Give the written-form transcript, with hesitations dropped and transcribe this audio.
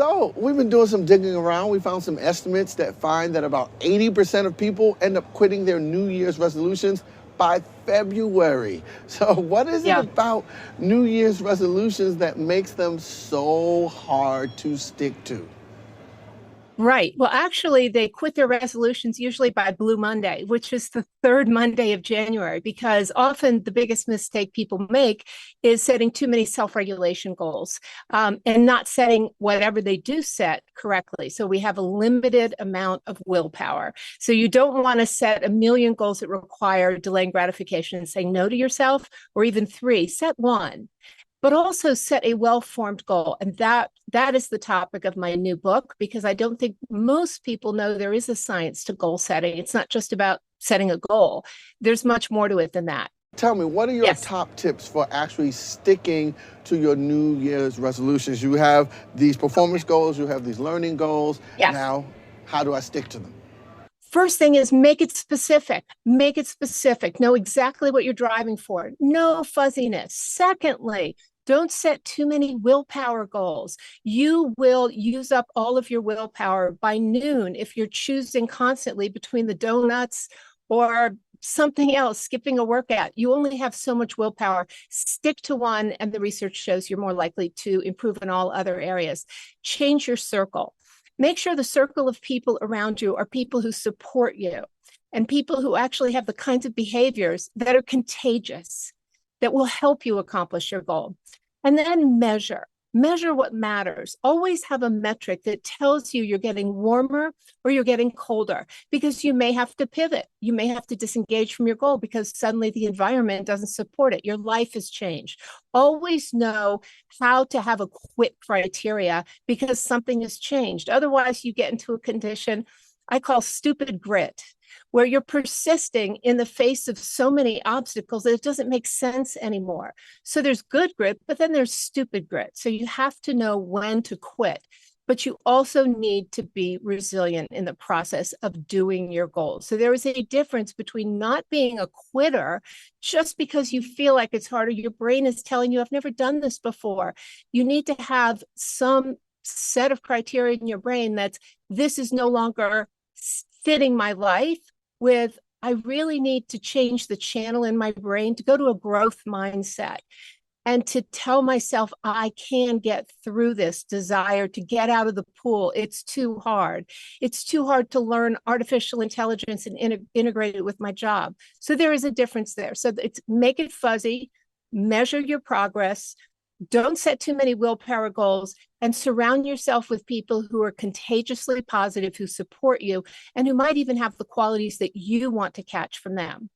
So we've been doing some digging around. We found some estimates that find that about 80% of people end up quitting their New Year's resolutions by February. So what is it Yeah. about New Year's resolutions that makes them so hard to stick to? Right. Well, actually, they quit their resolutions usually by Blue Monday, which is the third Monday of January, because often the biggest mistake people make is setting too many self-regulation goals and not setting whatever they do set correctly. So we have a limited amount of willpower. So you don't want to set a million goals that require delaying gratification and saying no to yourself, or even three. Set one, but also set a well-formed goal. And that is the topic of my new book, because I don't think most people know there is a science to goal setting. It's not just about setting a goal. There's much more to it than that. Tell me, what are your Yes. top tips for actually sticking to your New Year's resolutions? You have these performance goals, you have these learning goals. Yes. Now, how do I stick to them? First thing is make it specific. Make it specific. Know exactly what you're driving for. No fuzziness. Secondly, don't set too many willpower goals. You will use up all of your willpower by noon if you're choosing constantly between the donuts or something else, skipping a workout. You only have so much willpower. Stick to one, and the research shows you're more likely to improve in all other areas. Change your circle. Make sure the circle of people around you are people who support you and people who actually have the kinds of behaviors that are contagious, that will help you accomplish your goal. And then measure what matters. Always have a metric that tells you you're getting warmer or you're getting colder, because you may have to pivot. You may have to disengage from your goal because suddenly the environment doesn't support it. Your life has changed. Always know how to have a quit criteria because something has changed. Otherwise, you get into a condition I call stupid grit, where you're persisting in the face of so many obstacles that it doesn't make sense anymore. So there's good grit, but then there's stupid grit. So you have to know when to quit, but you also need to be resilient in the process of doing your goals. So there is a difference between not being a quitter just because you feel like it's harder. Your brain is telling you, I've never done this before. You need to have some set of criteria in your brain that's, this is no longer fitting my life with, I really need to change the channel in my brain to go to a growth mindset and to tell myself I can get through this desire to get out of the pool. It's too hard. It's too hard to learn artificial intelligence and integrate it with my job. So there is a difference there. So it's make it fuzzy, measure your progress, don't set too many willpower goals, and surround yourself with people who are contagiously positive, who support you, and who might even have the qualities that you want to catch from them.